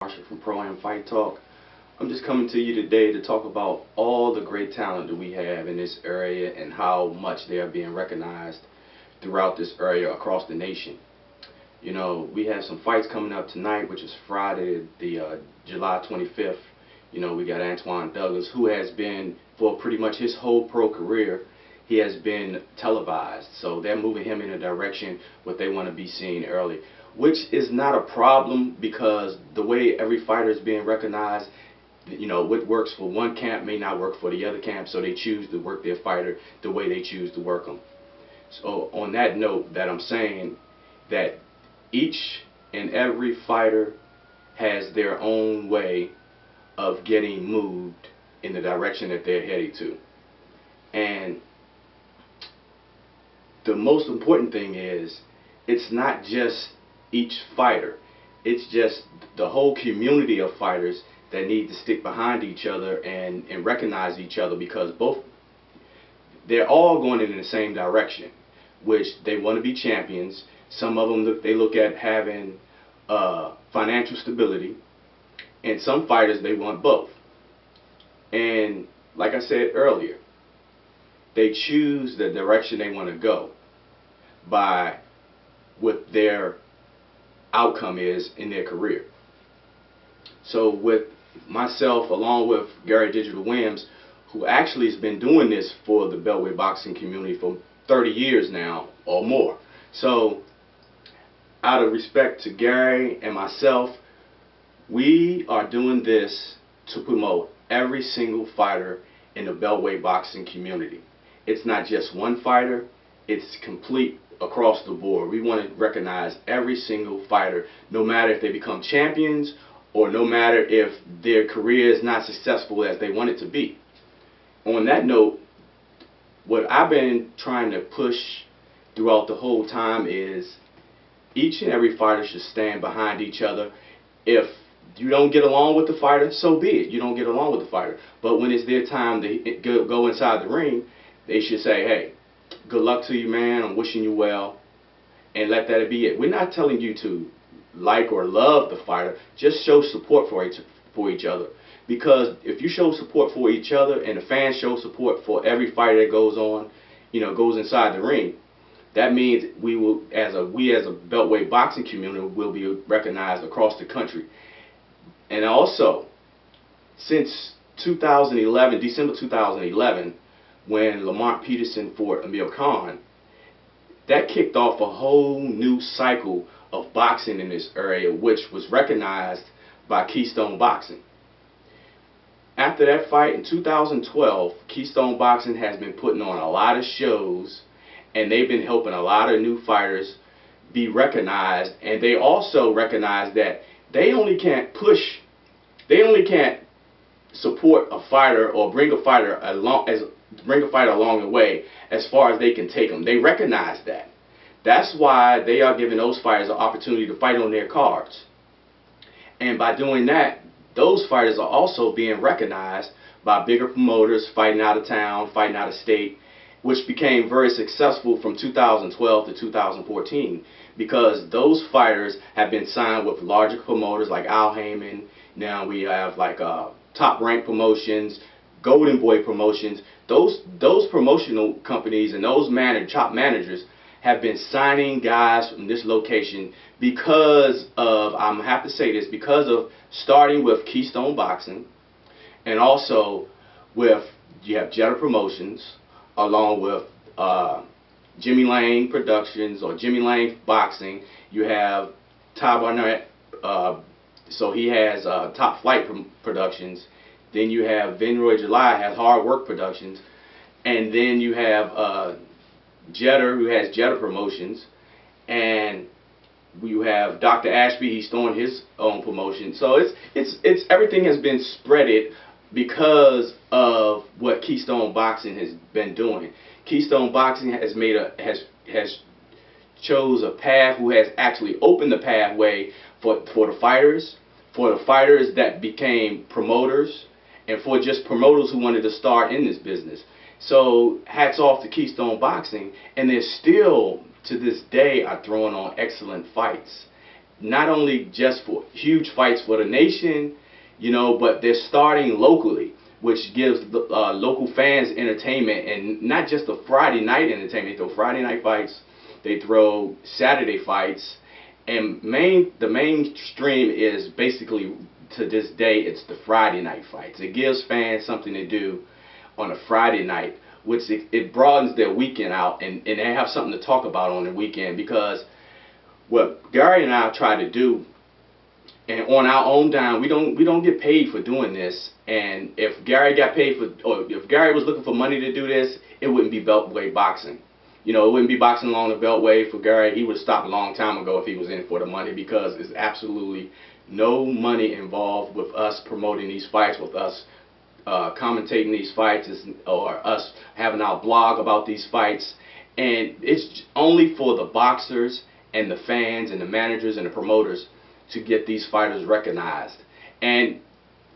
Marshall from Pro Am Fight Talk. I'm just coming to you today to talk about all the great talent that we have in this area and how much they are being recognized throughout this area across the nation. You know, we have some fights coming up tonight, which is Friday, the July 25th. You know, we got Antoine Douglas, who has been, for pretty much his whole pro career, he has been televised. So they're moving him in a direction what they want to be seen early, which is not a problem because the way every fighter is being recognized, you know, what works for one camp may not work for the other camp, so they choose to work their fighter the way they choose to work them. So on that note, that I'm saying that each and every fighter has their own way of getting moved in the direction that they're heading to. And the most important thing is, it's not just each fighter, it's just the whole community of fighters that need to stick behind each other and recognize each other, because they're all going in the same direction, which they want to be champions. Some of them they look at having financial stability, and some fighters they want both. And like I said earlier, they choose the direction they want to go by what their outcome is in their career. So with myself, along with Gary Digital Williams, who actually has been doing this for the Beltway boxing community for 30 years now or more. So out of respect to Gary and myself, we are doing this to promote every single fighter in the Beltway boxing community. It's not just one fighter, it's complete across the board. We want to recognize every single fighter, no matter if they become champions or no matter if their career is not successful as they want it to be. On that note, what I've been trying to push throughout the whole time is each and every fighter should stand behind each other. If you don't get along with the fighter, so be it. You don't get along with the fighter. But when it's their time to go inside the ring, they should say, hey, good luck to you, man. I'm wishing you well. And let that be it. We're not telling you to like or love the fighter. Just show support for each other. Because if you show support for each other and the fans show support for every fighter that goes on, goes inside the ring, that means we as a Beltway boxing community will be recognized across the country. And also, since 2011, December 2011, when Lamont Peterson fought Amir Khan, that kicked off a whole new cycle of boxing in this area, which was recognized by Keystone Boxing. After that fight in 2012, Keystone Boxing has been putting on a lot of shows, and they've been helping a lot of new fighters be recognized. And they also recognize that they only can't support a fighter or bring a fighter along the way as far as they can take them. They recognize that. That's why they are giving those fighters an opportunity to fight on their cards. And by doing that, those fighters are also being recognized by bigger promoters fighting out of town, fighting out of state, which became very successful from 2012 to 2014, because those fighters have been signed with larger promoters like Al Heyman. Now we have like Top Rank Promotions, Golden Boy Promotions. Those promotional companies and those top managers have been signing guys from this location because of, I'm gonna have to say this, because of starting with Keystone Boxing, and also with, you have Jetta Promotions, along with Jimmy Lane Productions or Jimmy Lane Boxing. You have Ty Barnett, so he has Top Flight Productions. Then you have Vinroy July has Hard Work Productions, and then you have Jetta, who has Jetta Promotions, and you have Dr. Ashby. He's throwing his own promotion. So it's everything has been spreaded because of what Keystone Boxing has been doing. Keystone Boxing has chose a path, who has actually opened the pathway for the fighters that became promoters, and for just promoters who wanted to start in this business. So hats off to Keystone Boxing, and they're still to this day are throwing on excellent fights. not only just for huge fights for the nation, but they're starting locally, which gives the local fans entertainment, and not just the Friday night entertainment. They throw Friday night fights, they throw Saturday fights, and the mainstream is basically, to this day, it's the Friday night fights. It gives fans something to do on a Friday night, which it broadens their weekend out, and they have something to talk about on the weekend. Because what Gary and I try to do, and on our own dime, we don't get paid for doing this. And if Gary got paid for, or if Gary was looking for money to do this, it wouldn't be Beltway boxing. It wouldn't be boxing along the Beltway for Gary. He would have stopped a long time ago if he was in it for the money, because there's absolutely no money involved with us promoting these fights, with us commentating these fights, or us having our blog about these fights. And it's only for the boxers and the fans and the managers and the promoters to get these fighters recognized. And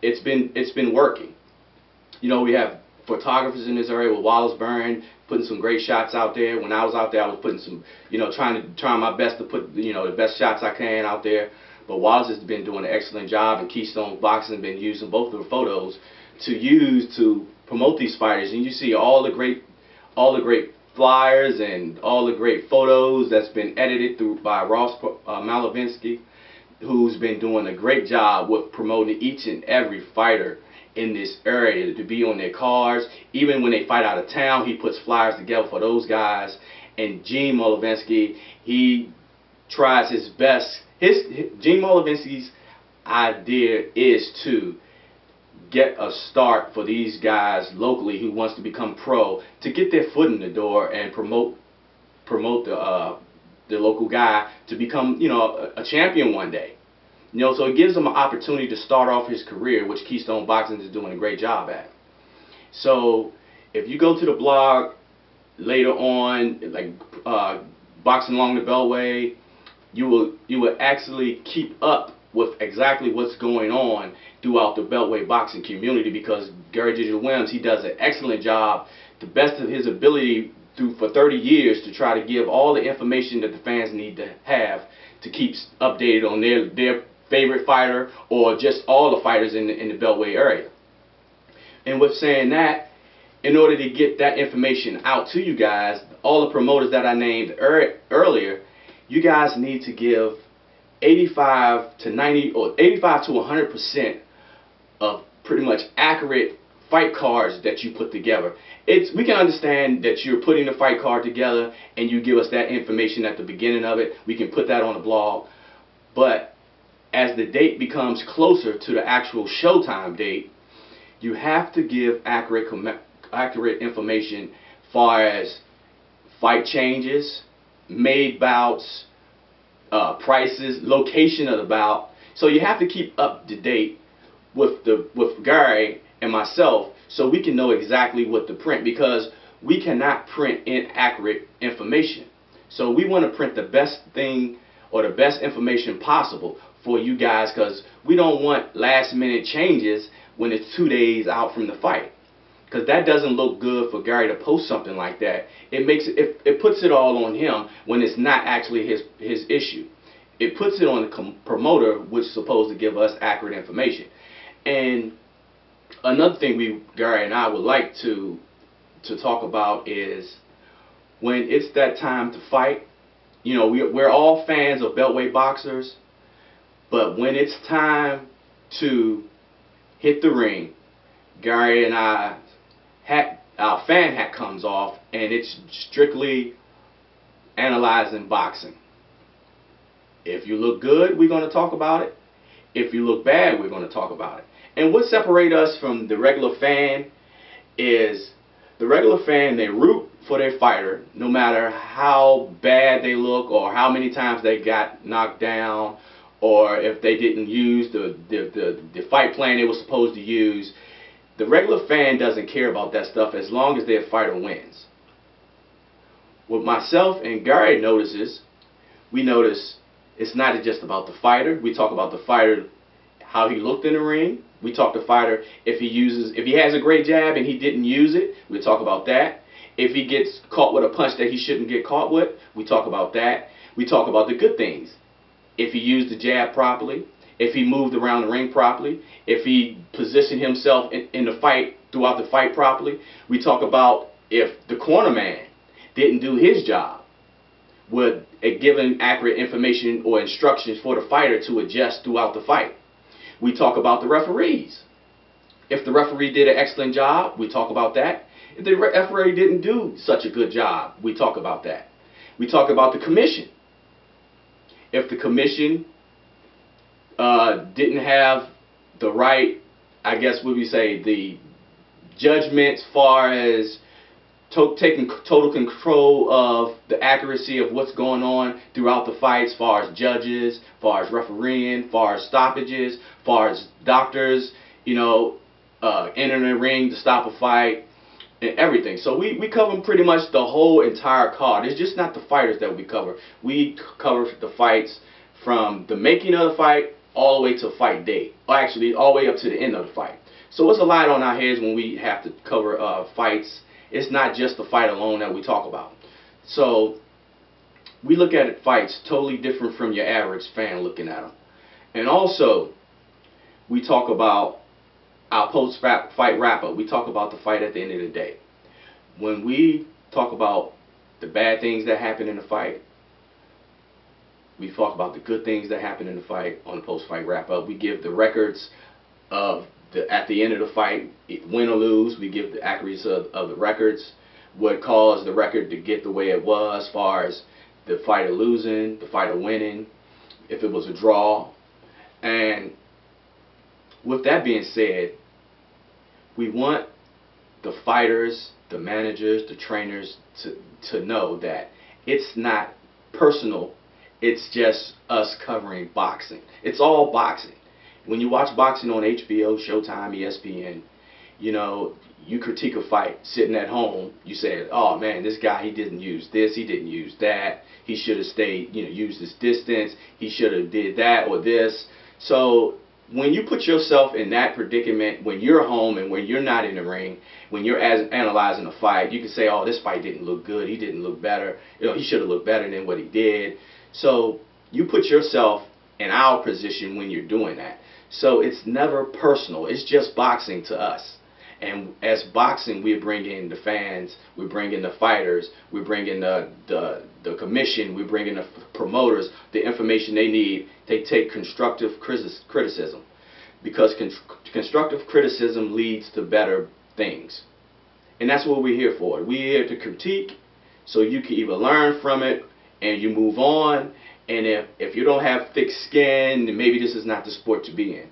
it's been working. We have photographers in this area with Wallace Byrne putting some great shots out there. When I was out there, I was putting some, trying my best to put, the best shots I can out there. But Wallace has been doing an excellent job, and Keystone Boxing has been using both of the photos to promote these fighters. And you see all the great flyers and all the great photos that's been edited through by Ross Malavinsky, who's been doing a great job with promoting each and every fighter in this area to be on their cards. Even when they fight out of town, he puts flyers together for those guys. And Gene Malavinsky, he tries his best. Gene Malavinsky's idea is to get a start for these guys locally who wants to become pro, to get their foot in the door and promote the local guy to become, a champion one day. So it gives him an opportunity to start off his career, which Keystone Boxing is doing a great job at. So if you go to the blog later on, like Boxing Along the Beltway, you will actually keep up with exactly what's going on throughout the Beltway boxing community, because Gary Digital Williams, he does an excellent job, the best of his ability for 30 years, to try to give all the information that the fans need to have to keep updated on their favorite fighter, or just all the fighters in the Beltway area. And with saying that, in order to get that information out to you guys, all the promoters that I named earlier, you guys need to give 85 to 90 or 85 to 100% of pretty much accurate fight cards that you put together. We can understand that you're putting the fight card together and you give us that information at the beginning of it. We can put that on the blog. But as the date becomes closer to the actual showtime date, you have to give accurate information far as fight changes, made bouts, prices, location of the bout. So you have to keep up to date with Gary and myself, so we can know exactly what to print, because we cannot print inaccurate information. So we want to print the best thing, or the best information possible for you guys, because we don't want last minute changes when it's 2 days out from the fight, because that doesn't look good for Gary to post something like that. It puts it all on him when it's not actually his issue. It puts it on the promoter, which is supposed to give us accurate information. And another thing Gary and I would like to talk about is, when it's that time to fight, we're all fans of Beltway boxers, but when it's time to hit the ring, Gary and our fan hat comes off, and it's strictly analyzing boxing. If you look good, we're going to talk about it. If you look bad, we're going to talk about it. And what separates us from the regular fan is, the regular fan, they root for their fighter no matter how bad they look, or how many times they got knocked down, or if they didn't use the fight plan they were supposed to use. The regular fan doesn't care about that stuff as long as their fighter wins. What myself and Gary notices, we notice it's not just about the fighter. We talk about the fighter, how he looked in the ring. We talk to the fighter if he has a great jab and he didn't use it, we talk about that. If he gets caught with a punch that he shouldn't get caught with, we talk about that. We talk about the good things. if he used the jab properly, if he moved around the ring properly, if he positioned himself in the fight, throughout the fight properly. We talk about if the corner man didn't do his job, with giving accurate information or instructions for the fighter to adjust throughout the fight. We talk about the referees. If the referee did an excellent job, we talk about that. If the referee didn't do such a good job, we talk about that. We talk about the commission. If the commission didn't have the right, I guess what we say, the judgment as far as taking total control of the accuracy of what's going on throughout the fight, as far as judges, as far as refereeing, as far as stoppages, as far as doctors, entering the ring to stop a fight, and everything. So we cover pretty much the whole entire card. It's just not the fighters that we cover. We cover the fights from the making of the fight all the way to fight day, or actually all the way up to the end of the fight. So it's a lot on our heads when we have to cover fights. It's not just the fight alone that we talk about. So we look at fights totally different from your average fan looking at them. And also, we talk about our post-fight wrap-up. We talk about the fight at the end of the day. When we talk about the bad things that happen in the fight, we talk about the good things that happen in the fight on the post-fight wrap-up. We give the records of at the end of the fight, win or lose. We give the accuracy of the records, what caused the record to get the way it was, as far as the fighter losing, the fighter winning, if it was a draw. And with that being said, we want the fighters, the managers, the trainers to know that it's not personal. It's just us covering boxing. It's all boxing. When you watch boxing on HBO, Showtime, ESPN, you critique a fight sitting at home. You say, oh man, this guy, he didn't use this, he didn't use that. He should have stayed, used his distance. He should have did that or this. So when you put yourself in that predicament, when you're home and when you're not in the ring, when you're analyzing a fight, you can say, oh, this fight didn't look good. He didn't look better. He should have looked better than what he did. So you put yourself in our position when you're doing that. So it's never personal. It's just boxing to us. And as boxing, we bring in the fans, we bring in the fighters, we bring in the commission, we bring in the promoters, the information they need. They take constructive criticism, because constructive criticism leads to better things. And that's what we're here for. We're here to critique, so you can either learn from it and you move on. And if you don't have thick skin, then maybe this is not the sport to be in.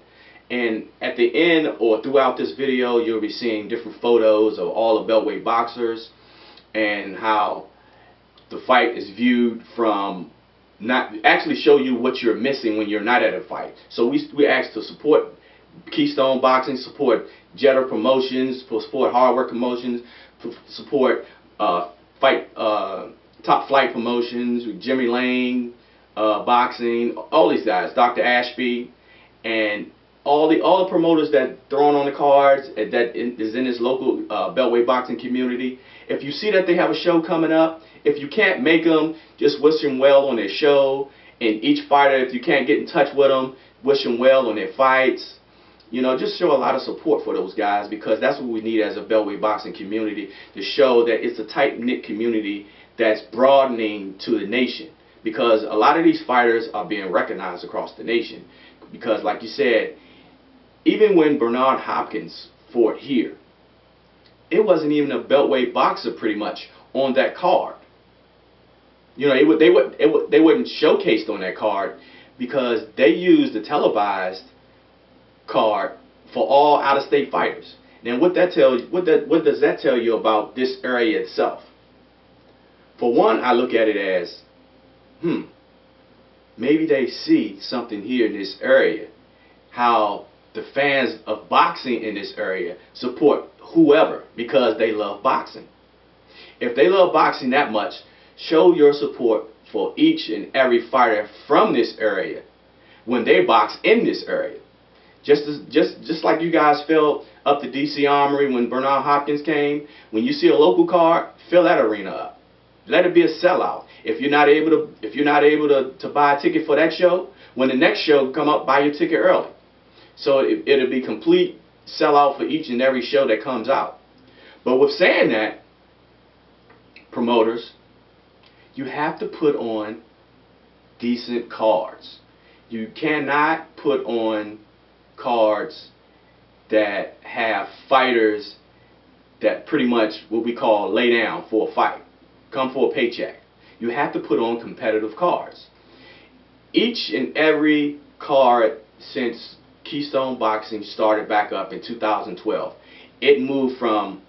And at the end or throughout this video, you'll be seeing different photos of all the Beltway boxers and how the fight is viewed from, not actually show you what you're missing when you're not at a fight. So we ask to support Keystone Boxing, support Jetter Promotions, support Hard Work Promotions, support Top Flight Promotions, Jimmy Lane, Boxing, all these guys, Dr. Ashby, and all the promoters that throwing on the cards that is in this local Beltway boxing community. If you see that they have a show coming up, if you can't make them, just wish them well on their show. And each fighter, if you can't get in touch with them, wish them well on their fights. Just show a lot of support for those guys, because that's what we need as a Beltway boxing community, to show that it's a tight-knit community that's broadening to the nation. Because a lot of these fighters are being recognized across the nation. Because like you said, even when Bernard Hopkins fought here, it wasn't even a Beltway boxer pretty much on that card. They wouldn't showcased on that card, because they used the televised card for all out-of-state fighters. Now what does that tell you about this area itself? For one, I look at it as, maybe they see something here in this area, how the fans of boxing in this area support whoever because they love boxing. If they love boxing that much, show your support for each and every fighter from this area when they box in this area. Just like you guys filled up the DC Armory when Bernard Hopkins came, when you see a local card, fill that arena up. Let it be a sellout. If you're not able to buy a ticket for that show, when the next show come up, buy your ticket early. So it'll be complete sellout for each and every show that comes out. But with saying that, promoters, you have to put on decent cards. You cannot put on cards that have fighters that pretty much what we call lay down for a fight, come for a paycheck. You have to put on competitive cards. Each and every card since Keystone Boxing started back up in 2012, it moved from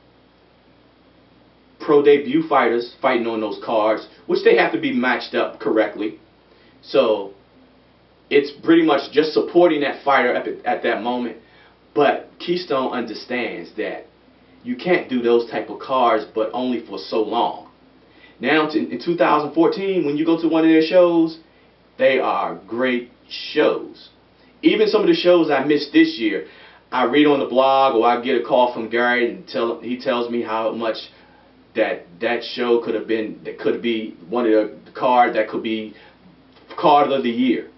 pro debut fighters fighting on those cards, which they have to be matched up correctly. So it's pretty much just supporting that fighter at that moment. But Keystone understands that you can't do those type of cards, but only for so long. Now in 2014, when you go to one of their shows, they are great shows. Even some of the shows I missed this year, I read on the blog or I get a call from Gary and he tells me how much that show could have been, that could be one of the cards that could be card of the year.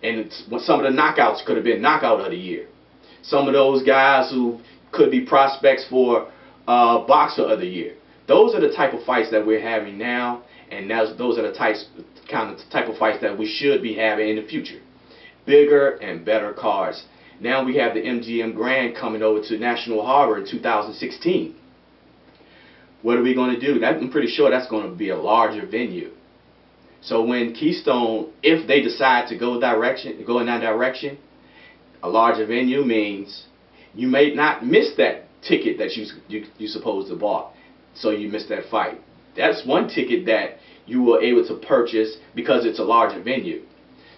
And some of the knockouts could have been knockout of the year. Some of those guys who could be prospects for boxer of the year. Those are the type of fights that we're having now, and those are the type of fights that we should be having in the future. Bigger and better cards. Now we have the MGM Grand coming over to National Harbor in 2016. What are we going to do? I'm pretty sure that's going to be a larger venue. So when Keystone, if they decide to go in that direction, a larger venue means you may not miss that ticket that you supposed to bought. So you missed that fight. That's one ticket that you were able to purchase because it's a larger venue.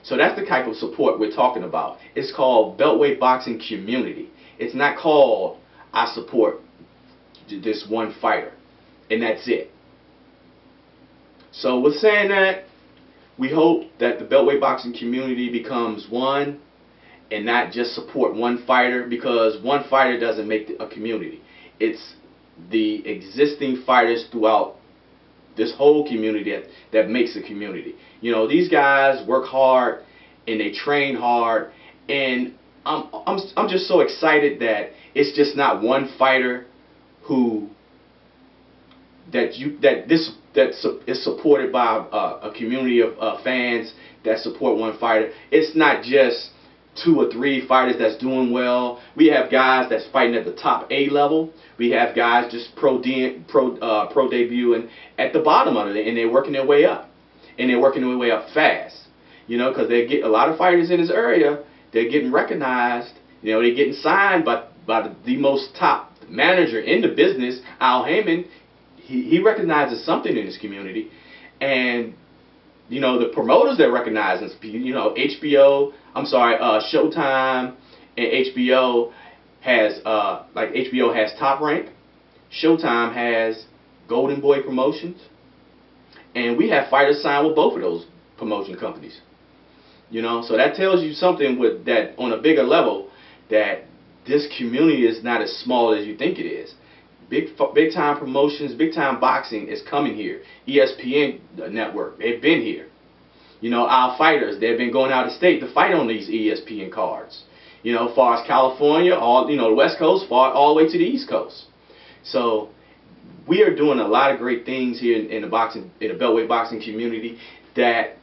So that's the type of support we're talking about. It's called Beltway Boxing Community. It's not called I support this one fighter and that's it. So with saying that, we hope that the Beltway Boxing community becomes one and not just support one fighter, because one fighter doesn't make a community. It's the existing fighters throughout this whole community that makes a community. You know, these guys work hard and they train hard, and I'm just so excited that it's just not one fighter that is supported by a community of fans that support one fighter. It's not just 2 or 3 fighters that's doing well. We have guys that's fighting at the top A level. We have guys just pro debut and at the bottom of it, and they're working their way up, and they're working their way up fast. You know, because they get a lot of fighters in this area. They're getting recognized. You know, they're getting signed by the most top manager in the business, Al Heyman. He recognizes something in his community, and you know the promoters that recognize him. You know, Showtime and HBO has like HBO has Top Rank, Showtime has Golden Boy Promotions, and we have fighters signed with both of those promotion companies. You know, so that tells you something with that on a bigger level, that this community is not as small as you think it is. Big time promotions, big time boxing is coming here. ESPN network, they've been here. You know, our fighters, they've been going out of state to fight on these ESPN cards. You know, as far as California, the West Coast, all the way to the East Coast. So we are doing a lot of great things here in the Beltway boxing community. That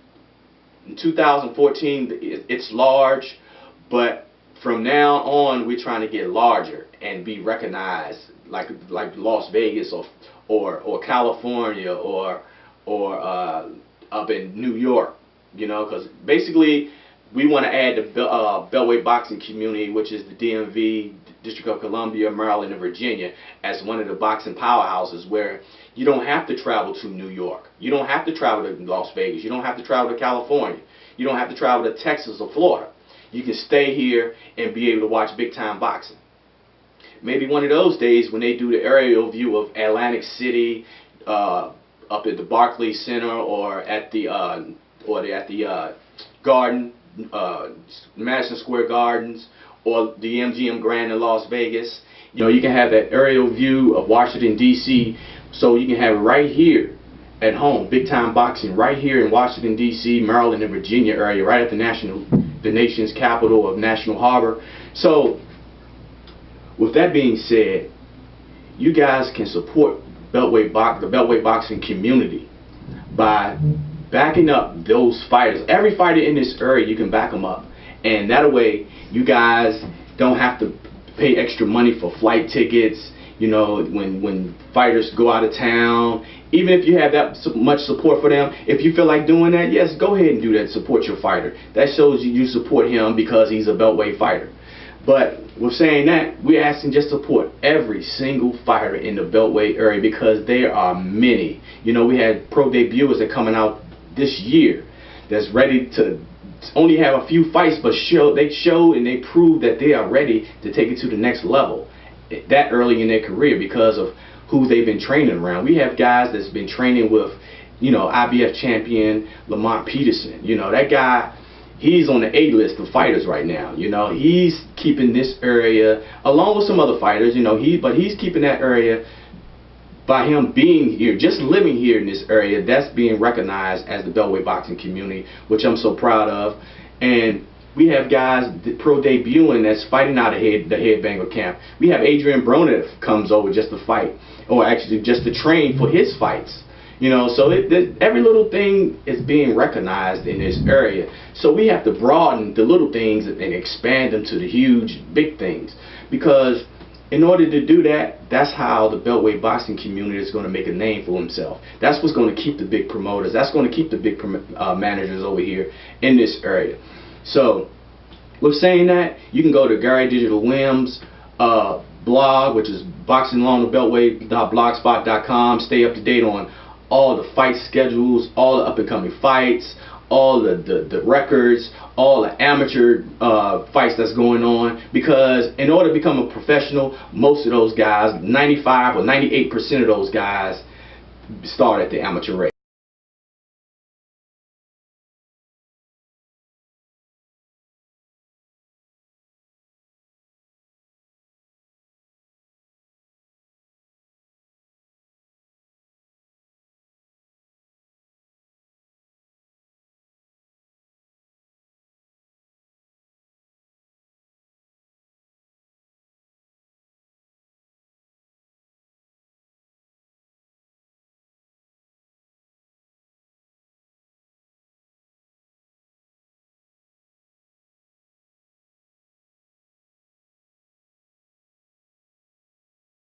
in 2014, it's large, but from now on, we're trying to get larger and be recognized, like Las Vegas or California or up in New York, you know, because basically we want to add the Beltway boxing community, which is the DMV, District of Columbia, Maryland, and Virginia, as one of the boxing powerhouses where you don't have to travel to New York. You don't have to travel to Las Vegas. You don't have to travel to California. You don't have to travel to Texas or Florida. You can stay here and be able to watch big time boxing. Maybe one of those days when they do the aerial view of Atlantic City, up at the Barclays Center or at the Garden, Madison Square Gardens, or the MGM Grand in Las Vegas. You know, you can have that aerial view of Washington D.C. So you can have it right here at home. Big Time Boxing right here in Washington, D.C., Maryland, and Virginia area, right at the nation's capital of National Harbor. So, with that being said, you guys can support the Beltway boxing community by backing up those fighters. Every fighter in this area, you can back them up, and that way you guys don't have to pay extra money for flight tickets. You know, when fighters go out of town, even if you have that much support for them, if you feel like doing that, yes, go ahead and do that. Support your fighter. That shows you support him because he's a Beltway fighter. But with saying that, we're asking just support every single fighter in the Beltway area because there are many. You know, we had pro debuters that are coming out this year that's ready to only have a few fights, but they showed and they proved that they are ready to take it to the next level that early in their career because of who they've been training around. We have guys that's been training with, you know, IBF champion Lamont Peterson. You know, that guy, he's on the A-list of fighters right now. You know, he's keeping this area, along with some other fighters, you know, but he's keeping that area by him being here, just living here in this area. That's being recognized as the Beltway boxing community, which I'm so proud of. And we have guys pro debuting that's fighting out of the Headbanger camp. We have Adrian Broner that comes over just to fight, or actually just to train for his fights. You know, so every little thing is being recognized in this area. So we have to broaden the little things and expand them to the huge, big things. Because in order to do that, that's how the Beltway boxing community is going to make a name for himself. That's what's going to keep the big promoters. That's going to keep the big managers over here in this area. So, with saying that, you can go to Gary Digital Williams' blog, which is boxingalongthebeltway.blogspot.com. Stay up to date on all the fight schedules, all the up-and-coming fights, all the records, all the amateur fights that's going on. Because in order to become a professional, most of those guys, 95 or 98% of those guys, start at the amateur rate.